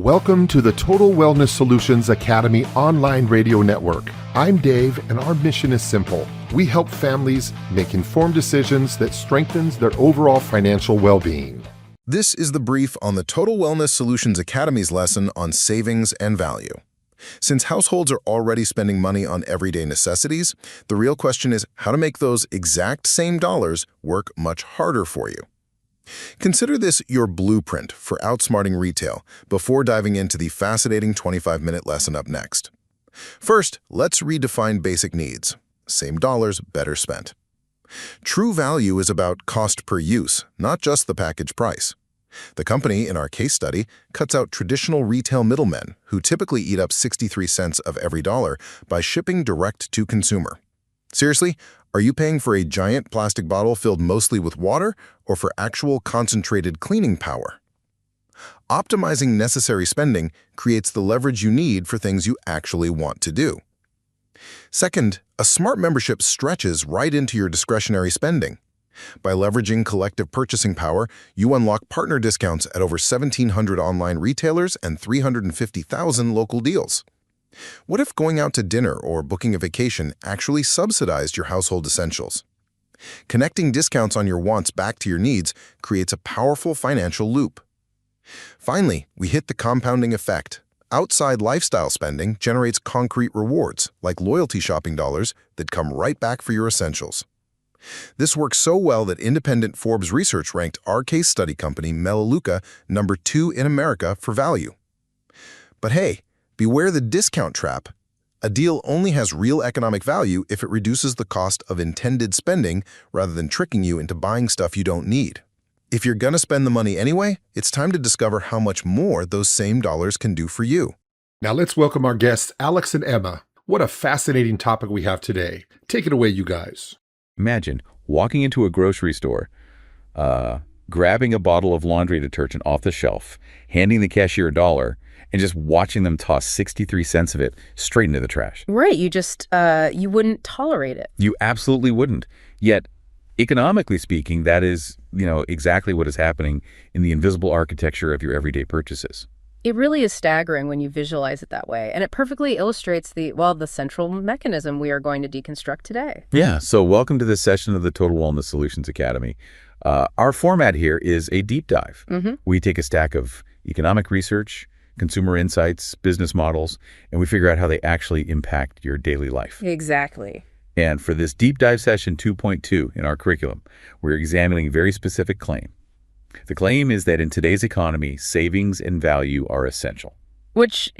Welcome to the Total Wellness Solutions Academy online radio network. I'm Dave, and our mission is simple. We help families make informed decisions that strengthens their overall financial well-being. This is the brief on the Total Wellness Solutions Academy's lesson on savings and value. Since households are already spending money on everyday necessities, the real question is how to make those exact same dollars work much harder for you. Consider this your blueprint for outsmarting retail before diving into the fascinating 25-minute lesson up next. First, let's redefine basic needs. Same dollars, better spent. True value is about cost per use, not just the package price. The company, in our case study, cuts out traditional retail middlemen who typically eat up 63 cents of every dollar by shipping direct to consumer. Seriously, are you paying for a giant plastic bottle filled mostly with water or for actual concentrated cleaning power? Optimizing necessary spending creates the leverage you need for things you actually want to do. Second, a smart membership stretches right into your discretionary spending. By leveraging collective purchasing power, you unlock partner discounts at over 1,700 online retailers and 350,000 local deals. What if going out to dinner or booking a vacation actually subsidized your household essentials? Connecting discounts on your wants back to your needs creates a powerful financial loop. Finally, we hit the compounding effect. Outside lifestyle spending generates concrete rewards, like loyalty shopping dollars, that come right back for your essentials. This works so well that independent Forbes research ranked our case study company, Melaleuca, number 2 in America for value. But hey, beware the discount trap. A deal only has real economic value if it reduces the cost of intended spending rather than tricking you into buying stuff you don't need. If you're gonna spend the money anyway, it's time to discover how much more those same dollars can do for you. Now let's welcome our guests, Alex and Emma. What a fascinating topic we have today. Take it away, you guys. Imagine walking into a grocery store, grabbing a bottle of laundry detergent off the shelf, handing the cashier $1, and just watching them toss 63 cents of it straight into the trash. Right. You wouldn't tolerate it. You absolutely wouldn't. Yet, economically speaking, that is, exactly what is happening in the invisible architecture of your everyday purchases. It really is staggering when you visualize it that way. And it perfectly illustrates the central mechanism we are going to deconstruct today. Yeah. So welcome to this session of the Total Wellness Solutions Academy. Our format here is a deep dive. We take a stack of economic research, consumer insights, business models, and we figure out how they actually impact your daily life. Exactly. And for this deep dive session 2.2 in our curriculum, we're examining a very specific claim. The claim is that in today's economy, savings and value are essential. Which,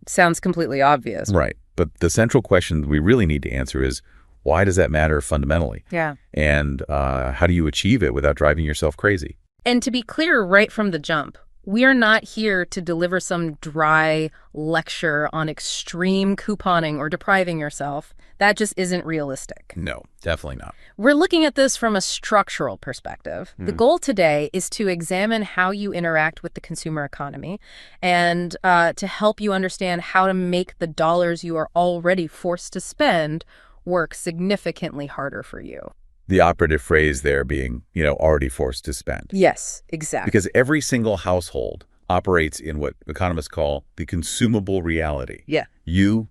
sounds completely obvious. Right. But the central question we really need to answer is, why does that matter fundamentally? Yeah. And how do you achieve it without driving yourself crazy? And to be clear right from the jump, we are not here to deliver some dry lecture on extreme couponing or depriving yourself. That just isn't realistic. No, definitely not. We're looking at this from a structural perspective. The goal today is to examine how you interact with the consumer economy and to help you understand how to make the dollars you are already forced to spend work significantly harder for you. The operative phrase there being, already forced to spend. Yes, exactly. Because every single household operates in what economists call the consumable reality. Yeah. You,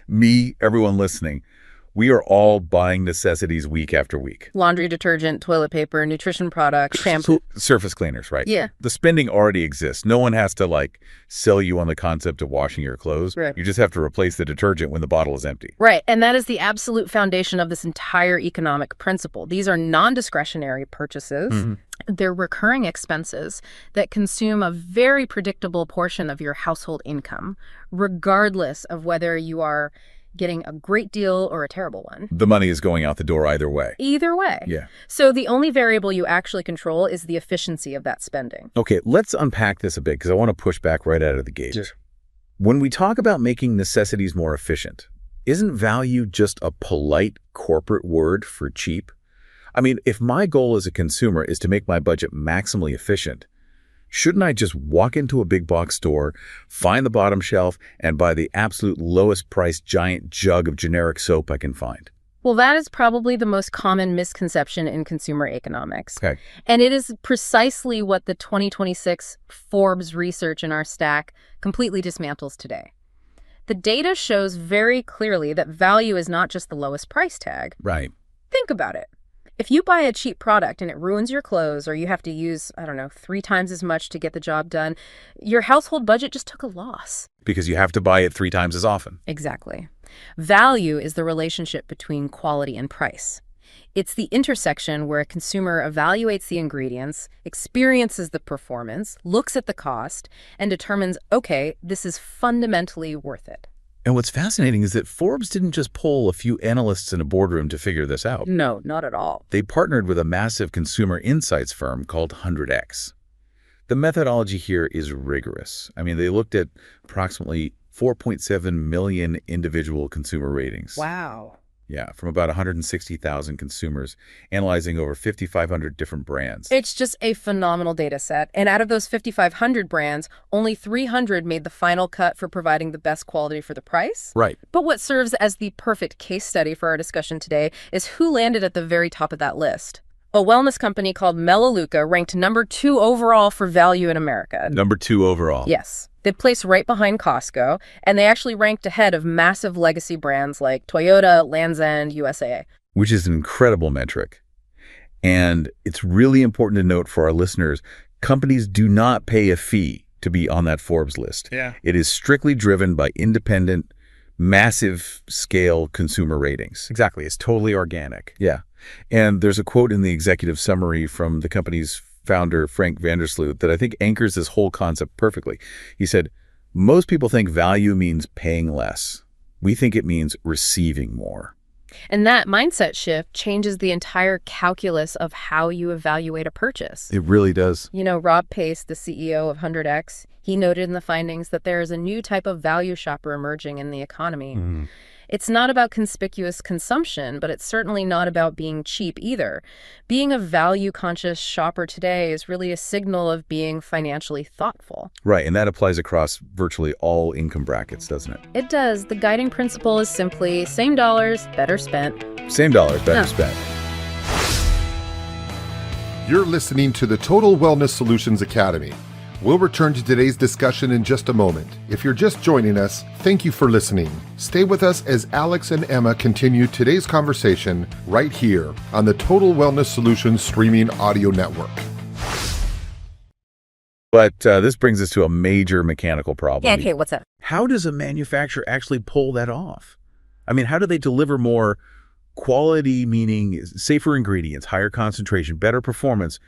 me, everyone listening, we are all buying necessities week after week. Laundry detergent, toilet paper, nutrition products, shampoo. Surface cleaners, right? Yeah. The spending already exists. No one has to sell you on the concept of washing your clothes. Right. You just have to replace the detergent when the bottle is empty. Right. And that is the absolute foundation of this entire economic principle. These are non-discretionary purchases. They're recurring expenses that consume a very predictable portion of your household income, regardless of whether you are getting a great deal or a terrible one. The money is going out the door either way. Either way. Yeah. So the only variable you actually control is the efficiency of that spending. Okay, let's unpack this a bit because I want to push back right out of the gate. Sure. When we talk about making necessities more efficient, isn't value just a polite corporate word for cheap? I mean, if my goal as a consumer is to make my budget maximally efficient, shouldn't I just walk into a big box store, find the bottom shelf, and buy the absolute lowest priced giant jug of generic soap I can find? Well, that is probably the most common misconception in consumer economics. Okay. And it is precisely what the 2026 Forbes research in our stack completely dismantles today. The data shows very clearly that value is not just the lowest price tag. Right. Think about it. If you buy a cheap product and it ruins your clothes, or you have to use, 3 times as much to get the job done, your household budget just took a loss. Because you have to buy it 3 times as often. Exactly. Value is the relationship between quality and price. It's the intersection where a consumer evaluates the ingredients, experiences the performance, looks at the cost, and determines, okay, this is fundamentally worth it. And what's fascinating is that Forbes didn't just poll a few analysts in a boardroom to figure this out. No, not at all. They partnered with a massive consumer insights firm called 100X. The methodology here is rigorous. I mean, they looked at approximately 4.7 million individual consumer ratings. Wow. Yeah, from about 160,000 consumers, analyzing over 5,500 different brands. It's just a phenomenal data set. And out of those 5,500 brands, only 300 made the final cut for providing the best quality for the price. Right. But what serves as the perfect case study for our discussion today is who landed at the very top of that list. A wellness company called Melaleuca ranked number 2 overall for value in America. Number 2 overall. Yes. They placed right behind Costco, and they actually ranked ahead of massive legacy brands like Toyota, Lands' End, USAA. Which is an incredible metric. And it's really important to note for our listeners, companies do not pay a fee to be on that Forbes list. Yeah. It is strictly driven by independent, massive scale consumer ratings. Exactly. It's totally organic. Yeah. And there's a quote in the executive summary from the company's founder, Frank Vandersloot, that I think anchors this whole concept perfectly. He said, most people think value means paying less. We think it means receiving more. And that mindset shift changes the entire calculus of how you evaluate a purchase. It really does. You know, Rob Pace, the CEO of 100X, he noted in the findings that there is a new type of value shopper emerging in the economy. Mm. It's not about conspicuous consumption, but it's certainly not about being cheap either. Being a value-conscious shopper today is really a signal of being financially thoughtful. Right, and that applies across virtually all income brackets, doesn't it? It does. The guiding principle is simply same dollars, better spent. Same dollars, better Yeah. spent. You're listening to the Total Wellness Solutions Academy. We'll return to today's discussion in just a moment. If you're just joining us, thank you for listening. Stay with us as Alex and Emma continue today's conversation right here on the Total Wellness Solutions streaming audio network. But this brings us to a major mechanical problem. Yeah, okay, what's that? How does a manufacturer actually pull that off? I mean, how do they deliver more quality, meaning safer ingredients, higher concentration, better performance,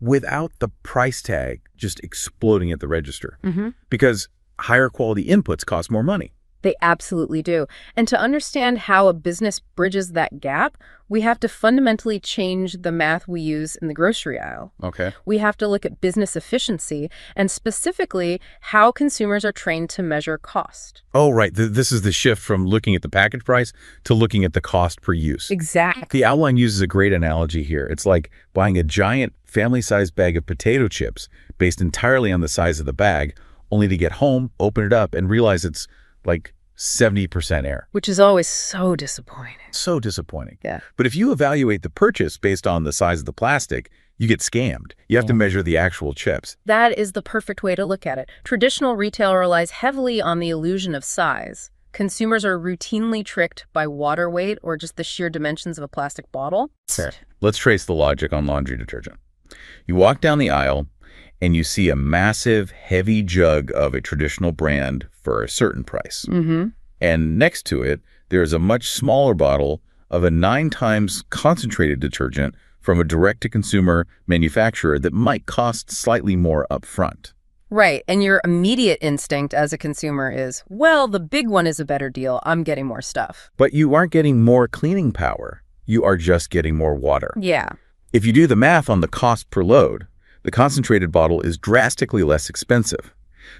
without the price tag just exploding at the register? Mm-hmm. Because higher quality inputs cost more money. They absolutely do. And to understand how a business bridges that gap, we have to fundamentally change the math we use in the grocery aisle. Okay. We have to look at business efficiency and specifically how consumers are trained to measure cost. Oh, right. This is the shift from looking at the package price to looking at the cost per use. Exactly. The outline uses a great analogy here. It's like buying a giant family-sized bag of potato chips based entirely on the size of the bag, only to get home, open it up, and realize it's like 70% air. Which is always so disappointing. So disappointing. Yeah. But if you evaluate the purchase based on the size of the plastic, you get scammed. You have to measure the actual chips. That is the perfect way to look at it. Traditional retail relies heavily on the illusion of size. Consumers are routinely tricked by water weight or just the sheer dimensions of a plastic bottle. Fair. Let's trace the logic on laundry detergent. You walk down the aisle and you see a massive, heavy jug of a traditional brand for a certain price. Mm-hmm. And next to it, there's a much smaller bottle of a 9 times concentrated detergent from a direct-to-consumer manufacturer that might cost slightly more upfront. Right. And your immediate instinct as a consumer is, well, the big one is a better deal. I'm getting more stuff. But you aren't getting more cleaning power. You are just getting more water. Yeah. If you do the math on the cost per load, the concentrated bottle is drastically less expensive.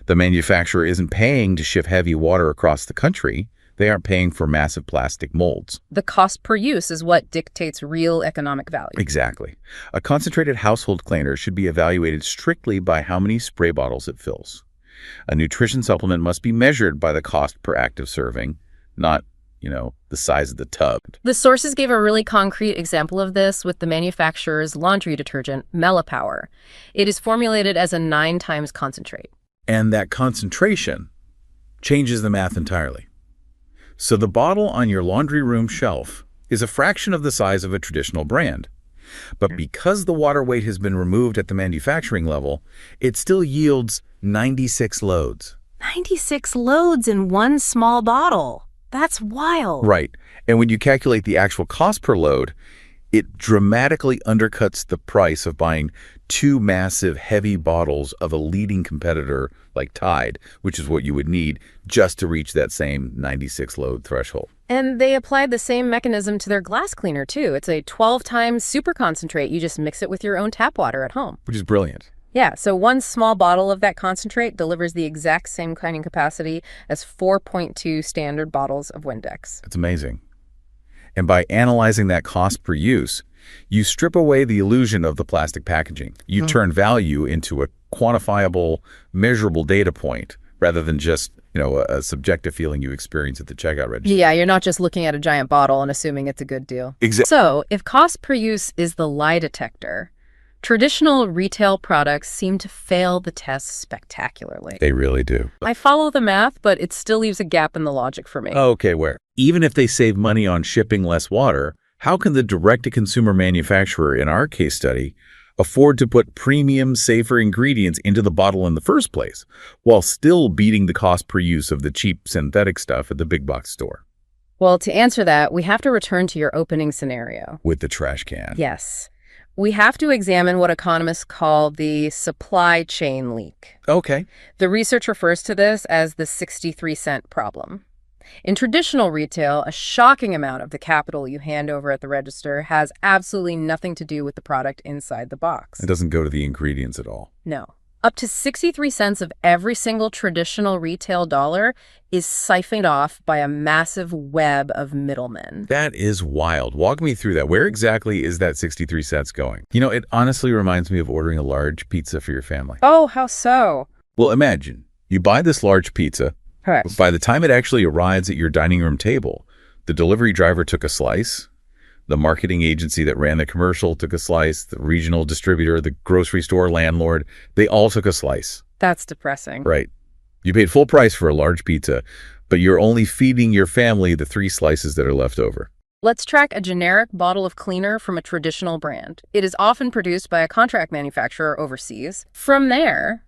The manufacturer isn't paying to ship heavy water across the country. They aren't paying for massive plastic molds. The cost per use is what dictates real economic value. Exactly. A concentrated household cleaner should be evaluated strictly by how many spray bottles it fills. A nutrition supplement must be measured by the cost per active serving, not the size of the tub. The sources gave a really concrete example of this with the manufacturer's laundry detergent, Melipower. It is formulated as a 9 times concentrate. And that concentration changes the math entirely. So the bottle on your laundry room shelf is a fraction of the size of a traditional brand. But because the water weight has been removed at the manufacturing level, it still yields 96 loads. 96 loads in one small bottle. That's wild. Right. And when you calculate the actual cost per load, it dramatically undercuts the price of buying 2 massive, heavy bottles of a leading competitor like Tide, which is what you would need just to reach that same 96 load threshold. And they applied the same mechanism to their glass cleaner, too. It's a 12 times super concentrate. You just mix it with your own tap water at home. Which is brilliant. Yeah, so one small bottle of that concentrate delivers the exact same cleaning capacity as 4.2 standard bottles of Windex. That's amazing. And by analyzing that cost per use, you strip away the illusion of the plastic packaging. You turn value into a quantifiable, measurable data point rather than just, a subjective feeling you experience at the checkout register. Yeah, you're not just looking at a giant bottle and assuming it's a good deal. Exactly. So, if cost per use is the lie detector, traditional retail products seem to fail the test spectacularly. They really do. I follow the math, but it still leaves a gap in the logic for me. Okay, where? Even if they save money on shipping less water, how can the direct-to-consumer manufacturer in our case study afford to put premium, safer ingredients into the bottle in the first place, while still beating the cost per use of the cheap synthetic stuff at the big box store? Well, to answer that, we have to return to your opening scenario. With the trash can. Yes. We have to examine what economists call the supply chain leak. Okay. The research refers to this as the 63-cent problem. In traditional retail, a shocking amount of the capital you hand over at the register has absolutely nothing to do with the product inside the box. It doesn't go to the ingredients at all. No. Up to 63 cents of every single traditional retail dollar is siphoned off by a massive web of middlemen. That is wild. Walk me through that. Where exactly is that 63 cents going? It honestly reminds me of ordering a large pizza for your family. Oh, how so? Well, imagine you buy this large pizza. Correct. By the time it actually arrives at your dining room table, the delivery driver took a slice, the marketing agency that ran the commercial took a slice, the regional distributor, the grocery store landlord, they all took a slice. That's depressing. Right. You paid full price for a large pizza, but you're only feeding your family the 3 slices that are left over. Let's track a generic bottle of cleaner from a traditional brand. It is often produced by a contract manufacturer overseas. From there,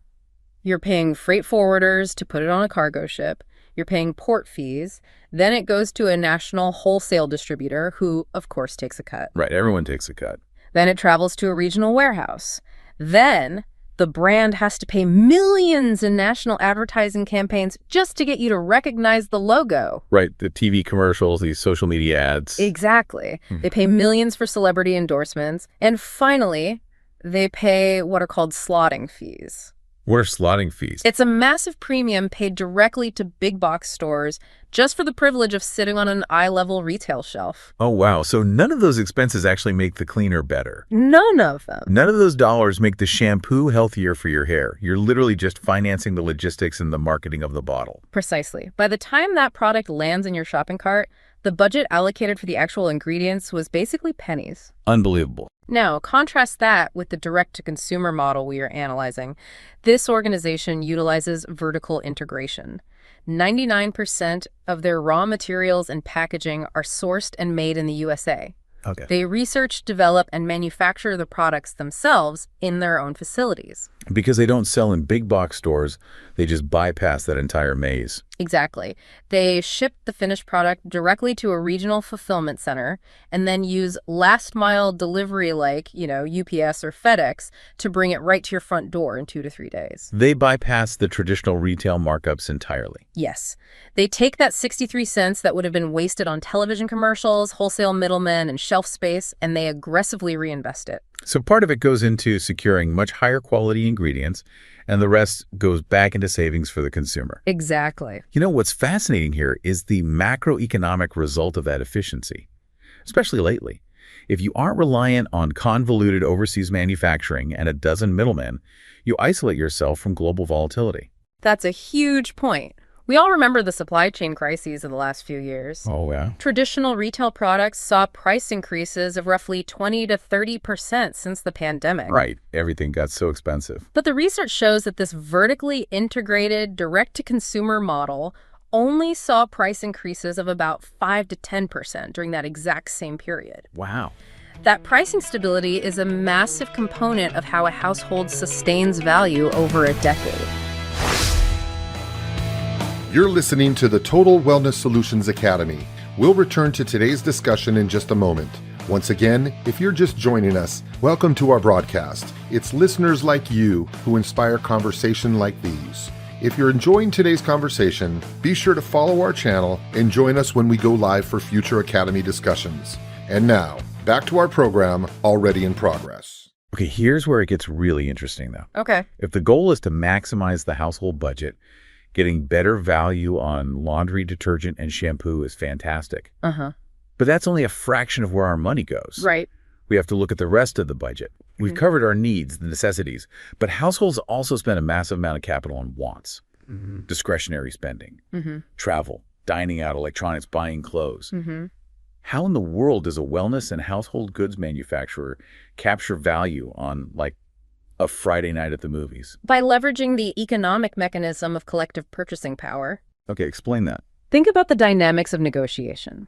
you're paying freight forwarders to put it on a cargo ship. You're paying port fees. Then it goes to a national wholesale distributor who, of course, takes a cut. Right. Everyone takes a cut. Then it travels to a regional warehouse. Then the brand has to pay millions in national advertising campaigns just to get you to recognize the logo. Right. The TV commercials, these social media ads. Exactly. They pay millions for celebrity endorsements. And finally, they pay what are called slotting fees. What are slotting fees? It's a massive premium paid directly to big box stores just for the privilege of sitting on an eye-level retail shelf. Oh, wow. So none of those expenses actually make the cleaner better. None of them. None of those dollars make the shampoo healthier for your hair. You're literally just financing the logistics and the marketing of the bottle. Precisely. By the time that product lands in your shopping cart, the budget allocated for the actual ingredients was basically pennies. Unbelievable. Now, contrast that with the direct-to-consumer model we are analyzing. This organization utilizes vertical integration. 99% of their raw materials and packaging are sourced and made in the USA. Okay. They research, develop, and manufacture the products themselves in their own facilities. Because they don't sell in big box stores, they just bypass that entire maze. Exactly. They ship the finished product directly to a regional fulfillment center and then use last mile delivery like, UPS or FedEx to bring it right to your front door in 2 to 3 days. They bypass the traditional retail markups entirely. Yes. They take that 63 cents that would have been wasted on television commercials, wholesale middlemen, and shelf space, and they aggressively reinvest it. So part of it goes into securing much higher quality ingredients, and the rest goes back into savings for the consumer. Exactly. What's fascinating here is the macroeconomic result of that efficiency, especially lately. If you aren't reliant on convoluted overseas manufacturing and a dozen middlemen, you isolate yourself from global volatility. That's a huge point. We all remember the supply chain crises of the last few years. Oh, yeah? Traditional retail products saw price increases of roughly 20 to 30% since the pandemic. Right. Everything got so expensive. But the research shows that this vertically integrated, direct-to-consumer model only saw price increases of about 5 to 10% during that exact same period. Wow. That pricing stability is a massive component of how a household sustains value over a decade. You're listening to the Total Wellness Solutions Academy. We'll return to today's discussion in just a moment. Once again, if you're just joining us, welcome to our broadcast. It's listeners like you who inspire conversation like these. If you're enjoying today's conversation, be sure to follow our channel and join us when we go live for future Academy discussions. And now, back to our program, already in progress. Okay, here's where it gets really interesting, though. Okay. If the goal is to maximize the household budget, getting better value on laundry detergent and shampoo is fantastic. Uh-huh. But that's only a fraction of where our money goes. Right. We have to look at the rest of the budget. We've covered our needs, the necessities, but households also spend a massive amount of capital on wants, discretionary spending, travel, dining out, electronics, buying clothes. How in the world does a wellness and household goods manufacturer capture value on, like, a Friday night at the movies? By leveraging the economic mechanism of collective purchasing power. Okay, explain that. Think about the dynamics of negotiation.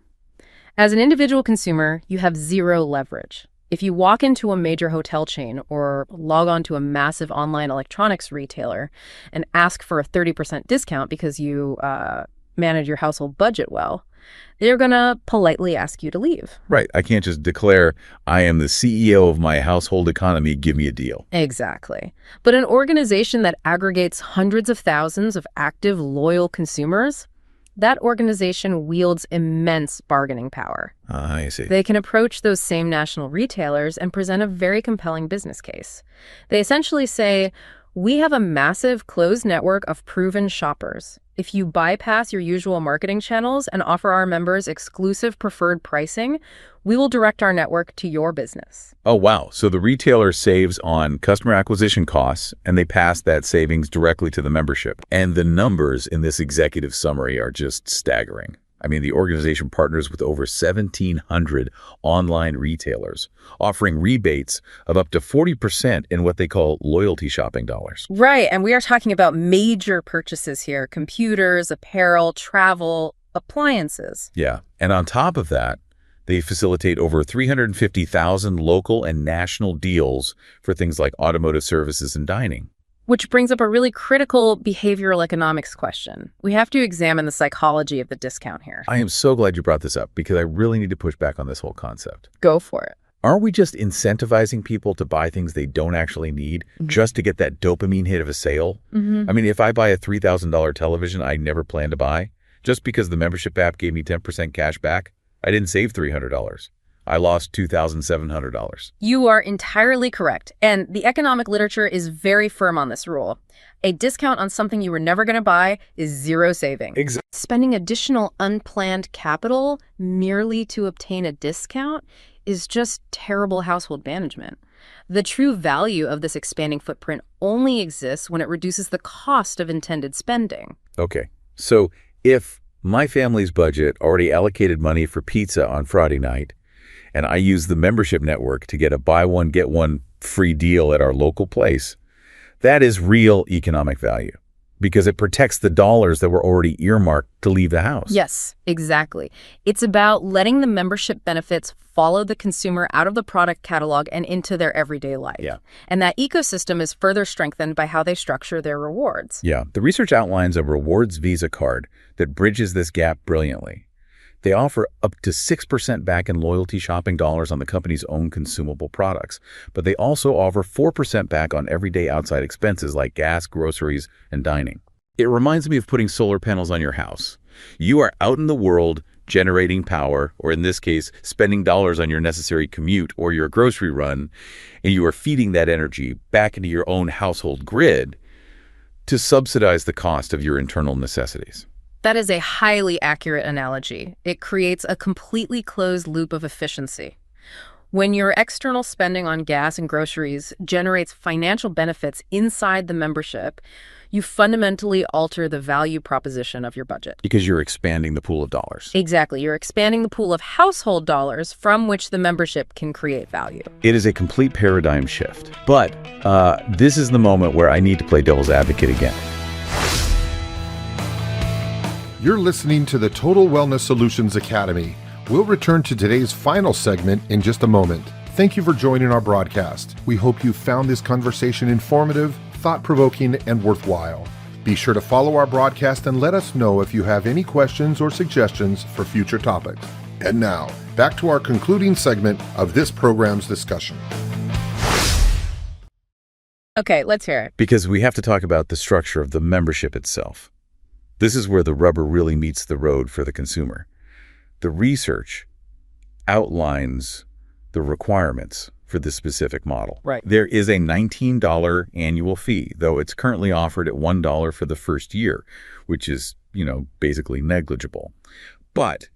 As an individual consumer, you have zero leverage. If you walk into a major hotel chain or log on to a massive online electronics retailer and ask for a 30% discount because you manage your household budget well, they're going to politely ask you to leave. Right. I can't just declare, I am the CEO of my household economy, give me a deal. Exactly. But an organization that aggregates hundreds of thousands of active, loyal consumers, that organization wields immense bargaining power. I see. They can approach those same national retailers and present a very compelling business case. They essentially say, we have a massive closed network of proven shoppers. If you bypass your usual marketing channels and offer our members exclusive preferred pricing, we will direct our network to your business. Oh, wow. So the retailer saves on customer acquisition costs, and they pass that savings directly to the membership. And the numbers in this executive summary are just staggering. I mean, the organization partners with over 1,700 online retailers, offering rebates of up to 40% in what they call loyalty shopping dollars. Right, and we are talking about major purchases here: computers, apparel, travel, appliances. Yeah, and on top of that, they facilitate over 350,000 local and national deals for things like automotive services and dining. Which brings up a really critical behavioral economics question. We have to examine the psychology of the discount here. I am so glad you brought this up because I really need to push back on this whole concept. Go for it. Aren't we just incentivizing people to buy things they don't actually need just to get that dopamine hit of a sale? I mean, if I buy a $3,000 television I never planned to buy, just because the membership app gave me 10% cash back, I didn't save $300. I lost $2,700. You are entirely correct. And the economic literature is very firm on this rule. A discount on something you were never going to buy is zero saving. Exactly. Spending additional unplanned capital merely to obtain a discount is just terrible household management. The true value of this expanding footprint only exists when it reduces the cost of intended spending. Okay, so if my family's budget already allocated money for pizza on Friday night, and I use the membership network to get a buy one, get one free deal at our local place, that is real economic value because it protects the dollars that were already earmarked to leave the house. Yes, exactly. It's about letting the membership benefits follow the consumer out of the product catalog and into their everyday life. Yeah. And that ecosystem is further strengthened by how they structure their rewards. Yeah, the research outlines a rewards Visa card that bridges this gap brilliantly. They offer up to 6% back in loyalty shopping dollars on the company's own consumable products, but they also offer 4% back on everyday outside expenses like gas, groceries, and dining. It reminds me of putting solar panels on your house. You are out in the world generating power, or in this case, spending dollars on your necessary commute or your grocery run, and you are feeding that energy back into your own household grid to subsidize the cost of your internal necessities. That is a highly accurate analogy. It creates a completely closed loop of efficiency. When your external spending on gas and groceries generates financial benefits inside the membership, you fundamentally alter the value proposition of your budget. Because you're expanding the pool of dollars. Exactly. You're expanding the pool of household dollars from which the membership can create value. It is a complete paradigm shift. But this is the moment where I need to play devil's advocate again. You're listening to the Total Wellness Solutions Academy. We'll return to today's final segment in just a moment. Thank you for joining our broadcast. We hope you found this conversation informative, thought-provoking, and worthwhile. Be sure to follow our broadcast and let us know if you have any questions or suggestions for future topics. And now, back to our concluding segment of this program's discussion. Okay, let's hear it. Because we have to talk about the structure of the membership itself. This is where the rubber really meets the road for the consumer. The research outlines the requirements for this specific model. Right. There is a $19 annual fee, though it's currently offered at $1 for the first year, which is, basically negligible. But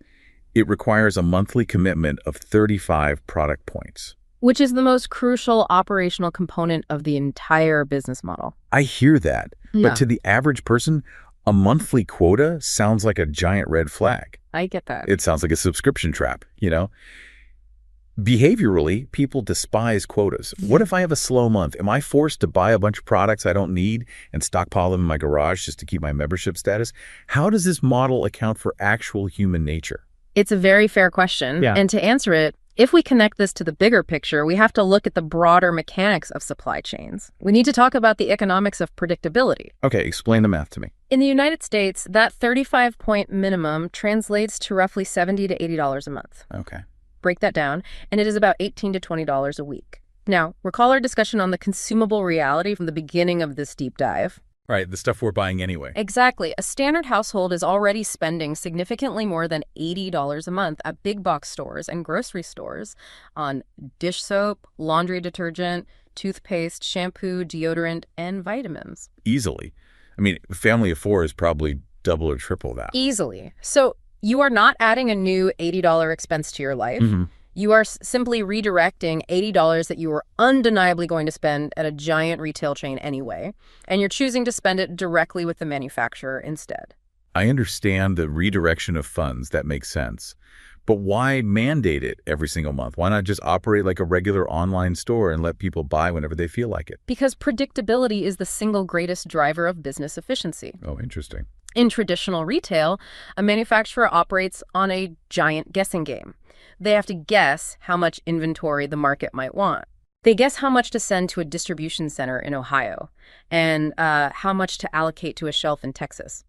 it requires a monthly commitment of 35 product points. Which is the most crucial operational component of the entire business model. I hear that, Yeah. but to the average person, a monthly quota sounds like a giant red flag. I get that. It sounds like a subscription trap, Behaviorally, people despise quotas. What if I have a slow month? Am I forced to buy a bunch of products I don't need and stockpile them in my garage just to keep my membership status? How does this model account for actual human nature? It's a very fair question. Yeah. And to answer it, if we connect this to the bigger picture, we have to look at the broader mechanics of supply chains. We need to talk about the economics of predictability. Okay, explain the math to me. In the United States, that 35-point minimum translates to roughly $70 to $80 a month. Okay. Break that down, and it is about $18 to $20 a week. Now, recall our discussion on the consumable reality from the beginning of this deep dive. Right, the stuff we're buying anyway. Exactly. A standard household is already spending significantly more than $80 a month at big box stores and grocery stores on dish soap, laundry detergent, toothpaste, shampoo, deodorant, and vitamins. Easily. I mean, a family of four is probably double or triple that. Easily. So you are not adding a new $80 expense to your life. Mm-hmm. You are simply redirecting $80 that you were undeniably going to spend at a giant retail chain anyway, and you're choosing to spend it directly with the manufacturer instead. I understand the redirection of funds. That makes sense. But why mandate it every single month? Why not just operate like a regular online store and let people buy whenever they feel like it? Because predictability is the single greatest driver of business efficiency. Oh, interesting. In traditional retail, a manufacturer operates on a giant guessing game. They have to guess how much inventory the market might want. They guess how much to send to a distribution center in Ohio and how much to allocate to a shelf in Texas.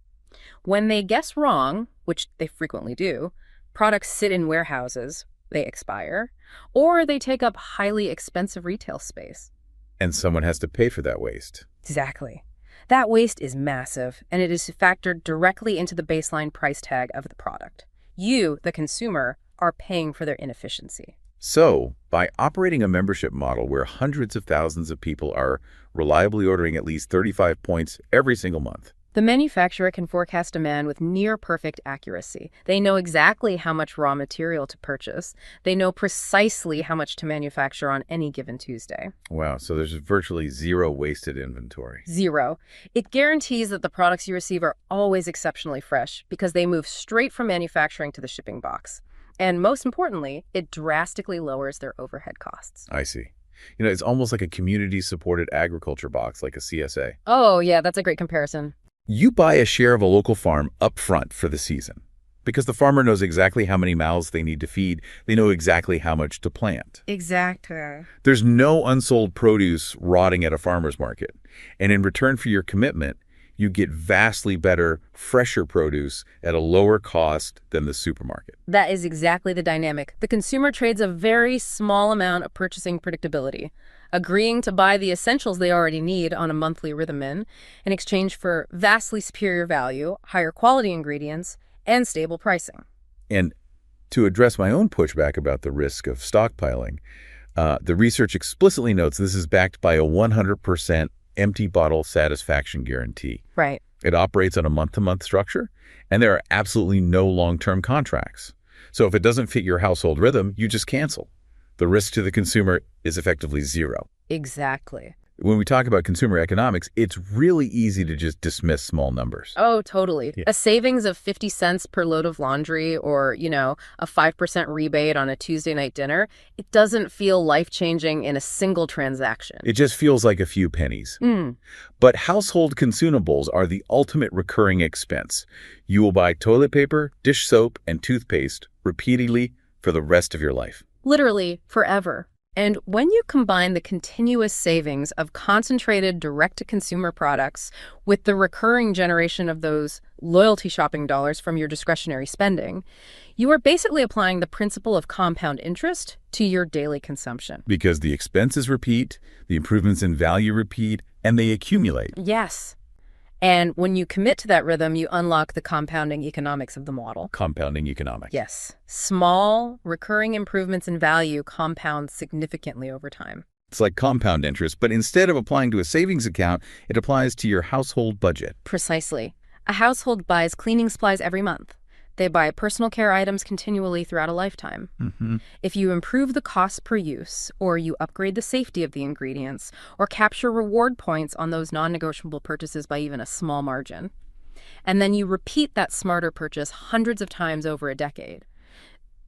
When they guess wrong, which they frequently do, products sit in warehouses, they expire, or they take up highly expensive retail space. And someone has to pay for that waste. Exactly. That waste is massive, and it is factored directly into the baseline price tag of the product. You, the consumer, are paying for their inefficiency. So, by operating a membership model where hundreds of thousands of people are reliably ordering at least 35 points every single month, the manufacturer can forecast demand with near-perfect accuracy. They know exactly how much raw material to purchase. They know precisely how much to manufacture on any given Tuesday. wow, so there's virtually zero wasted inventory. Zero. It guarantees that the products you receive are always exceptionally fresh because they move straight from manufacturing to the shipping box. And most importantly, it drastically lowers their overhead costs. I see. It's almost like a community-supported agriculture box, like a CSA. Oh, yeah, that's a great comparison. You buy a share of a local farm up front for the season because the farmer knows exactly how many mouths they need to feed. They know exactly how much to plant. Exactly. There's no unsold produce rotting at a farmer's market. And in return for your commitment, you get vastly better, fresher produce at a lower cost than the supermarket. That is exactly the dynamic. The consumer trades a very small amount of purchasing predictability, agreeing to buy the essentials they already need on a monthly rhythm in exchange for vastly superior value, higher quality ingredients, and stable pricing. And to address my own pushback about the risk of stockpiling, the research explicitly notes this is backed by a 100% empty bottle satisfaction guarantee. Right. It operates on a month-to-month structure, and there are absolutely no long-term contracts. So if it doesn't fit your household rhythm, you just cancel. The risk to the consumer is effectively zero. Exactly. When we talk about consumer economics, it's really easy to just dismiss small numbers. Oh, totally. Yeah. A savings of 50 cents per load of laundry or, a 5% rebate on a Tuesday night dinner, it doesn't feel life-changing in a single transaction. It just feels like a few pennies. But household consumables are the ultimate recurring expense. You will buy toilet paper, dish soap, and toothpaste repeatedly for the rest of your life. Literally forever. And when you combine the continuous savings of concentrated direct-to-consumer products with the recurring generation of those loyalty shopping dollars from your discretionary spending, you are basically applying the principle of compound interest to your daily consumption. Because the expenses repeat, the improvements in value repeat, and they accumulate. Yes. And when you commit to that rhythm, you unlock the compounding economics of the model. Compounding economics. Yes. Small, recurring improvements in value compound significantly over time. It's like compound interest, but instead of applying to a savings account, it applies to your household budget. Precisely. A household buys cleaning supplies every month. They buy personal care items continually throughout a lifetime. If you improve the cost per use, or you upgrade the safety of the ingredients, or capture reward points on those non-negotiable purchases by even a small margin, and then you repeat that smarter purchase hundreds of times over a decade,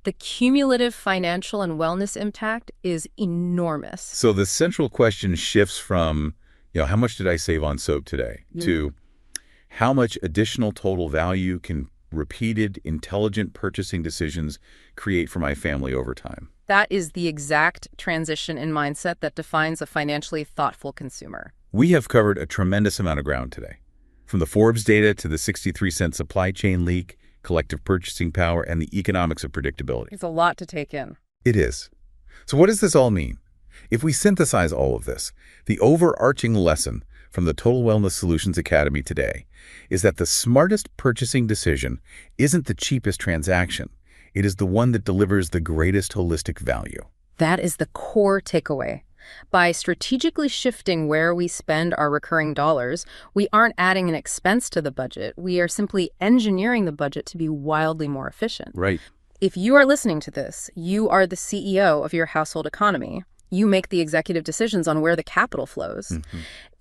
the cumulative financial and wellness impact is enormous. So the central question shifts from, how much did I save on soap today, to how much additional total value can repeated, intelligent purchasing decisions create for my family over time. That is the exact transition in mindset that defines a financially thoughtful consumer. We have covered a tremendous amount of ground today. From the Forbes data to the 63-cent supply chain leak, collective purchasing power, and the economics of predictability. It's a lot to take in. It is. So what does this all mean? If we synthesize all of this, the overarching lesson from the Total Wellness Solutions Academy today is that the smartest purchasing decision isn't the cheapest transaction. It is the one that delivers the greatest holistic value. That is the core takeaway. By strategically shifting where we spend our recurring dollars, we aren't adding an expense to the budget. We are simply engineering the budget to be wildly more efficient. Right. If you are listening to this, you are the CEO of your household economy. You make the executive decisions on where the capital flows.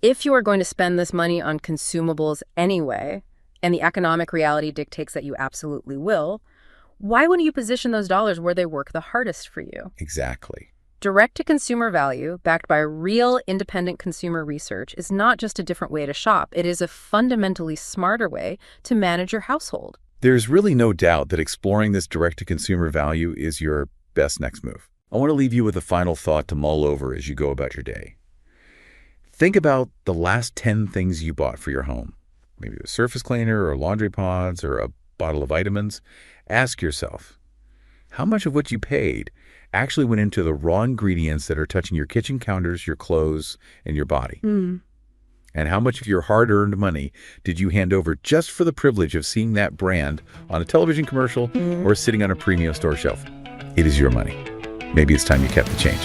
If you are going to spend this money on consumables anyway, and the economic reality dictates that you absolutely will, why wouldn't you position those dollars where they work the hardest for you? Exactly. Direct-to-consumer value, backed by real independent consumer research, is not just a different way to shop. It is a fundamentally smarter way to manage your household. There's really no doubt that exploring this direct-to-consumer value is your best next move. I want to leave you with a final thought to mull over as you go about your day. Think about the last 10 things you bought for your home. Maybe a surface cleaner or laundry pods or a bottle of vitamins. Ask yourself, how much of what you paid actually went into the raw ingredients that are touching your kitchen counters, your clothes, and your body? And how much of your hard-earned money did you hand over just for the privilege of seeing that brand on a television commercial or sitting on a premium store shelf? It is your money. Maybe it's time you kept the change.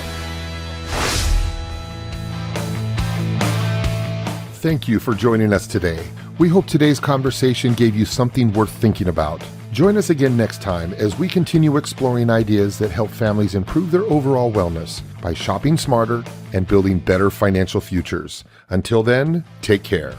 Thank you for joining us today. We hope today's conversation gave you something worth thinking about. Join us again next time as we continue exploring ideas that help families improve their overall wellness by shopping smarter and building better financial futures. Until then, take care.